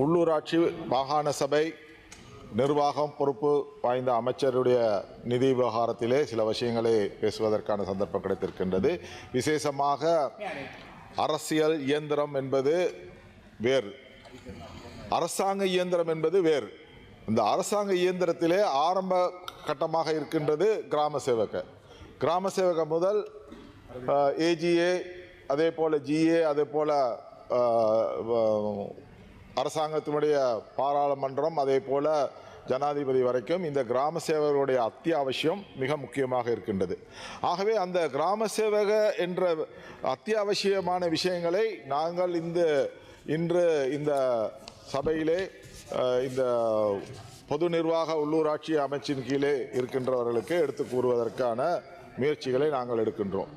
உள்ளூராட்சி மாகாண சபை நிர்வாகம் பொறுப்பு வாய்ந்த அமைச்சருடைய நிதி விவகாரத்திலே சில விஷயங்களை பேசுவதற்கான சந்தர்ப்பம் கிடைத்திருக்கின்றது. விசேஷமாக அரசியல் இயந்திரம் என்பது வேறு, அரசாங்க இயந்திரம் என்பது வேறு. இந்த அரசாங்க இயந்திரத்திலே ஆரம்ப கட்டமாக இருக்கின்றது கிராம சேவக முதல் ஏஜிஏ, அதே போல் ஜிஏ, அதே போல் அரசாங்கத்தினுடைய பாராளுமன்றம், அதே போல் ஜனாதிபதி வரைக்கும் இந்த கிராம சேவகருடைய அத்தியாவசியம் மிக முக்கியமாக இருக்கின்றது. ஆகவே அந்த கிராம சேவக என்ற அத்தியாவசியமான விஷயங்களை நாங்கள் இன்று இந்த சபையிலே இந்த பொது நிர்வாக உள்ளூராட்சி அமைச்சின் கீழே இருக்கின்றவர்களுக்கு எடுத்து கூறுவதற்கான முயற்சிகளை நாங்கள் எடுக்கின்றோம்.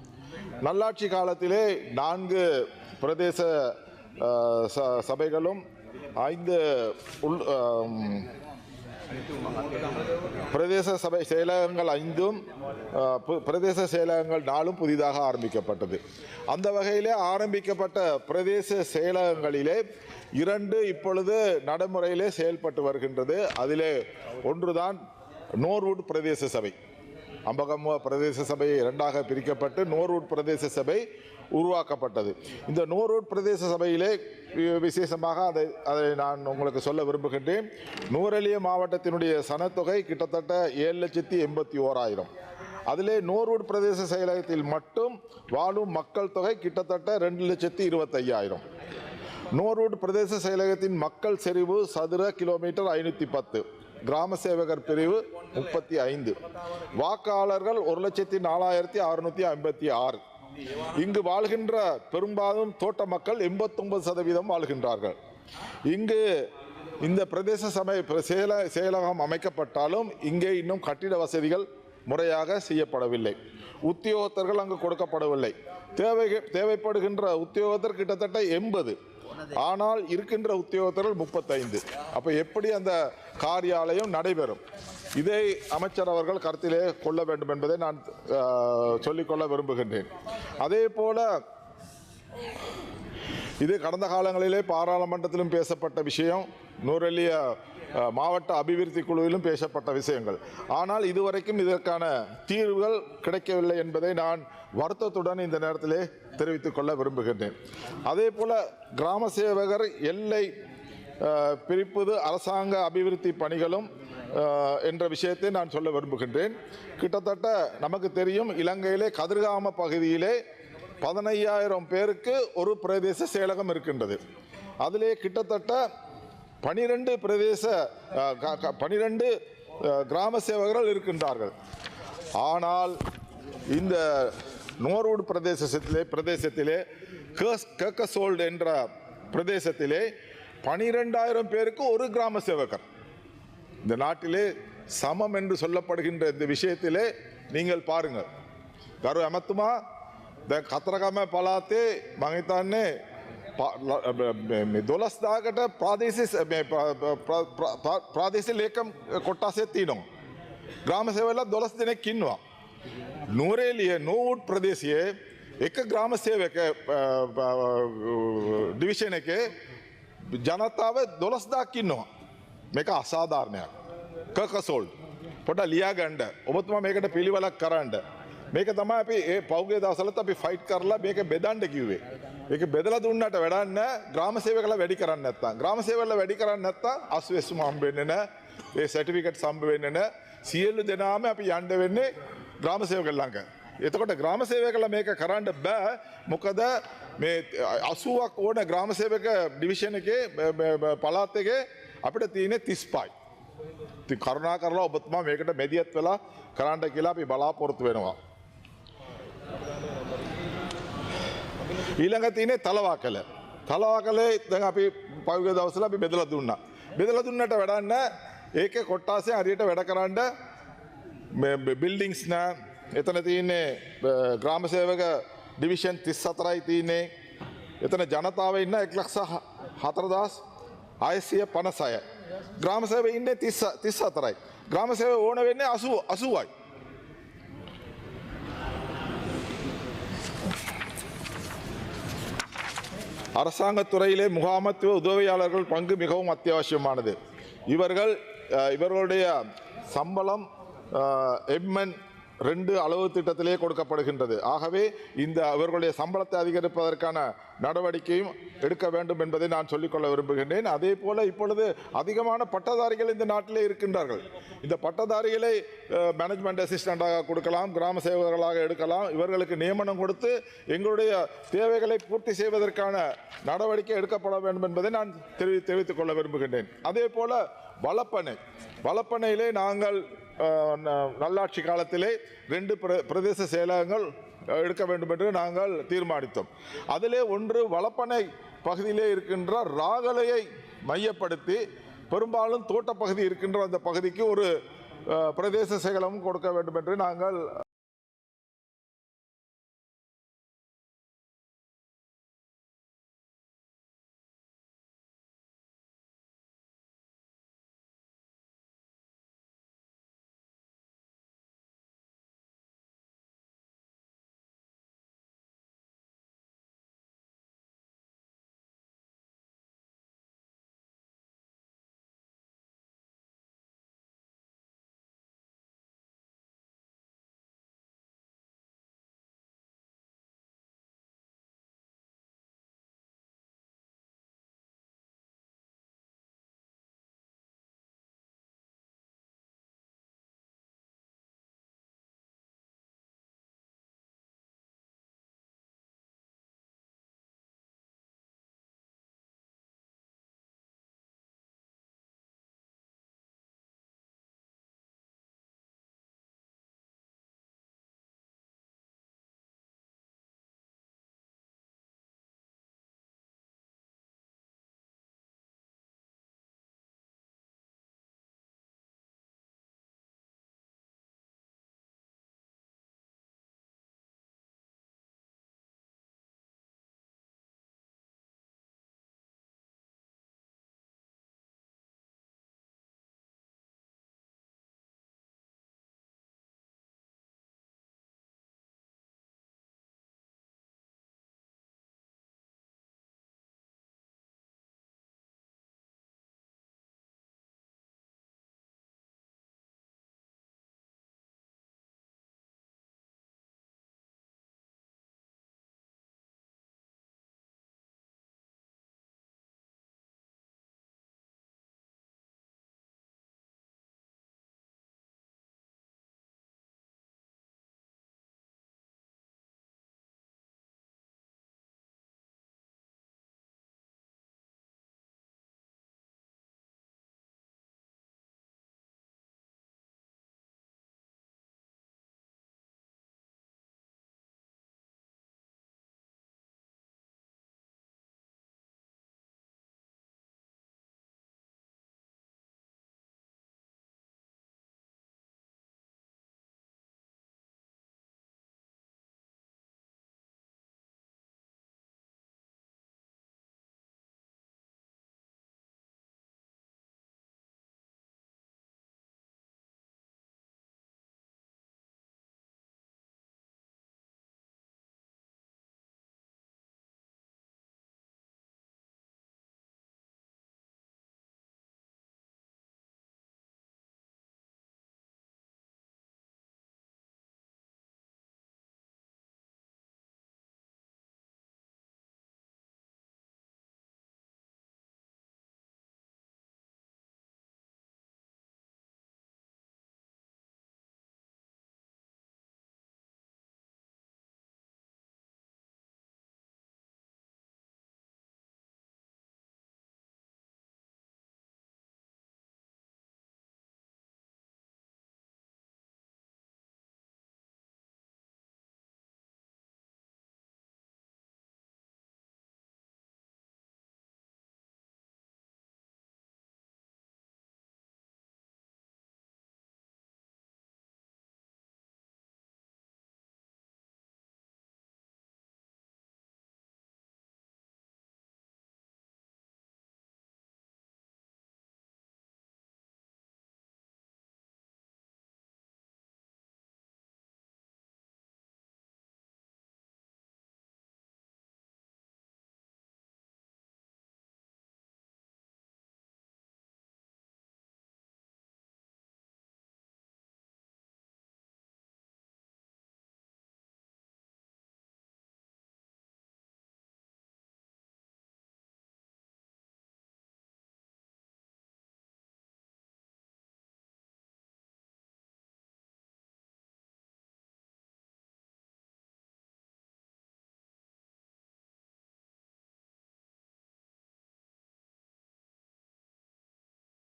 நல்லாட்சி காலத்திலே 4 பிரதேச சபைகளும் 5 பிரதேச சபை செயலகங்கள் 5ம் பிரதேச செயலகங்கள் 4ம் புதிதாக ஆரம்பிக்கப்பட்டது. அந்த வகையிலே ஆரம்பிக்கப்பட்ட பிரதேச செயலகங்களிலே 2 இப்பொழுது நடைமுறையிலே செயல்பட்டு வருகின்றது. அதிலே ஒன்றுதான் நோர்வுட் பிரதேச சபை. அம்பகமுவ பிரதேச சபை 2ஆக பிரிக்கப்பட்டு நோர்வுட் பிரதேச சபை உருவாக்கப்பட்டது. இந்த நோர்வுட் பிரதேச சபையிலே விசேஷமாக அதை நான் உங்களுக்கு சொல்ல விரும்புகின்றேன். நூரெலிய மாவட்டத்தினுடைய சனத்தொகை கிட்டத்தட்ட 7,81,000. அதிலே நோர்வுட் பிரதேச செயலகத்தில் மட்டும் வாழும் மக்கள் தொகை கிட்டத்தட்ட 2,25,000. நோர்வுட் பிரதேச செயலகத்தின் மக்கள் செறிவு சதுர கிலோமீட்டர் 510. கிராம சேவகர் பிரிவு 35. வாக்காளர்கள் 1,04,656. இங்கு வாழ்கின்ற பெரும்பாலும் தோட்ட மக்கள் 89% வாழ்கின்றார்கள். இங்கு இந்த பிரதேச சபை செயலகம் அமைக்கப்பட்டாலும் இங்கே இன்னும் கட்டிட வசதிகள் முறையாக செய்யப்படவில்லை. உத்தியோகத்தர்கள் அங்கு கொடுக்கப்படவில்லை. தேவைப்படுகின்ற உத்தியோகத்தர் கிட்டத்தட்ட 80. ஆனால் இருக்கின்ற உத்தியோகத்தர்கள் 35. அப்போ எப்படி அந்த காரியாலயம் நடைபெறும்? இதை அமைச்சர் அவர்கள் கருத்திலே கொள்ள வேண்டும் என்பதை நான் சொல்லிக்கொள்ள விரும்புகின்றேன். அதே போல இது கடந்த காலங்களிலே பாராளுமன்றத்திலும் பேசப்பட்ட விஷயம், நூரெலிய மாவட்ட அபிவிருத்தி குழுவிலும் பேசப்பட்ட விஷயங்கள். ஆனால் இதுவரைக்கும் இதற்கான தீர்வுகள் கிடைக்கவில்லை என்பதை நான் வருத்தத்துடன் இந்த நேரத்திலே தெரிவித்துக் கொள்ள விரும்புகின்றேன். அதே போல கிராம சேவகர் எல்லை பிரிப்பது அரசாங்க அபிவிருத்தி பணிகளும் என்ற விஷயத்தை நான் சொல்ல விரும்புகின்றேன். கிட்டத்தட்ட நமக்கு தெரியும், இலங்கையிலே கதிர்காம பகுதியிலே 15,000 பேருக்கு ஒரு பிரதேச செயலகம் இருக்கின்றது. அதிலே கிட்டத்தட்ட 12 கிராம சேவகர்கள் இருக்கின்றார்கள். ஆனால் இந்த நோர்வுட் பிரதேசத்திலே கேக்கசோல்ட் என்ற பிரதேசத்திலே 12,000 பேருக்கு ஒரு கிராம சேவகர். இந்த நாட்டிலே சமம் என்று சொல்லப்படுகின்ற இந்த விஷயத்திலே நீங்கள் பாருங்கள். கரு அமத்துமா கத்திரகம பலாத்தே மகித்தானே 12,000කට ප්‍රාදේශීය ලේකම් කොට්ටාසයක් තියෙනවා. ග්‍රාම සේවකලා 12 දෙනෙක් ඉන්නවා. නූරේලිය නෝවුඩ් ප්‍රදේශයේ එක ග්‍රාම සේවක ඩිවිෂන් එකේ ජනතාව 12,000ක් ඉන්නවා. මේක අසාධාරණයක්. කකසෝල්ඩ් පොඩ ලියා ගන්න. ඔබතුමා මේකට පිළිවෙලක් කරන්න. මේක තමයි අපි ඒ පෞගේ දවසලත් අපි ෆයිට් කරලා මේක බෙදන්න කිව්වේ. ඒක බෙදලා දුන්නාට වැඩක් නැහැ. ග්‍රාම සේවකලා වැඩි කරන්නේ නැත්තම්. ග්‍රාම සේවකලා වැඩි කරන්නේ නැත්තම් අස්වැස්සුම හම්බ වෙන්නේ නැහැ. ඒ සර්ටිෆිකේට්ස් හම්බ වෙන්නේ නැහැ. සියලු දෙනාම අපි යන්න වෙන්නේ ග්‍රාම සේවකලා ළඟ. එතකොට ග්‍රාම සේවකලා මේක කරන්න බෑ. මොකද මේ 80ක් ඕන ග්‍රාම සේවක ඩිවිෂන් එකේ පළාත් එකේ අපිට තියෙන්නේ 35යි. ඉතින් කරුණා කරලා ඔබතුමා මේකට මෙදියත් වෙලා කරන්න කියලා අපි බලාපොරොත්තු වෙනවා. ඊළඟ තියෙන්නේ තලවාකල. තලවාකලේ දැන් අපි පහුගිය දවස්වල අපි බෙදලා දුන්නා. බෙදලා දුන්නට වැඩක් නැහැ. ඒකේ කොට්ටාසේ හරියට වැඩ කරන්න මේ බිල්ඩින්ග්ස් නෑ. එතන තියෙන්නේ ග්‍රාම සේවක ඩිවිෂන් 34යි තියෙන්නේ. එතන ජනතාව ඉන්න 1,04,656. ග්‍රාම සේවක ඉන්නේ 34යි. ග්‍රාම සේවක ඕන වෙන්නේ 80යි. அரசாங்கத் துறையிலே முகாமத்துவ உதவியாளர்கள் பங்கு மிகவும் அத்தியாவசியமானது. இவர்களுடைய சம்பளம் எம்என் 2 அளவு திட்டத்திலே கொடுக்கப்படுகின்றது. ஆகவே இவர்களுடைய சம்பளத்தை அதிகரிப்பதற்கான நடவடிக்கையும் எடுக்க வேண்டும் என்பதை நான் சொல்லிக்கொள்ள விரும்புகின்றேன். அதே போல இப்பொழுது அதிகமான பட்டதாரிகள் இந்த நாட்டிலே இருக்கின்றார்கள். இந்த பட்டதாரிகளை மேனேஜ்மெண்ட் அசிஸ்டண்டாக கொடுக்கலாம், கிராம சேவகர்களாக எடுக்கலாம். இவர்களுக்கு நியமனம் கொடுத்து எங்களுடைய தேவைகளை பூர்த்தி செய்வதற்கான நடவடிக்கை எடுக்கப்பட வேண்டும் என்பதை நான் தெரிவித்துக் கொள்ள விரும்புகின்றேன். அதே போல வளப்பனையிலே நாங்கள் நல்லாட்சி காலத்திலே 2 பிரதேச செயலகங்கள் எடுக்க வேண்டும் என்று நாங்கள் தீர்மானித்தோம். அதிலே ஒன்று வளப்பனை பகுதியிலே இருக்கின்ற ராகலையை மையப்படுத்தி பெரும்பாலும் தோட்டப்பகுதி இருக்கின்ற அந்த பகுதிக்கு ஒரு பிரதேச செயலகம் கொடுக்க வேண்டும் என்று நாங்கள்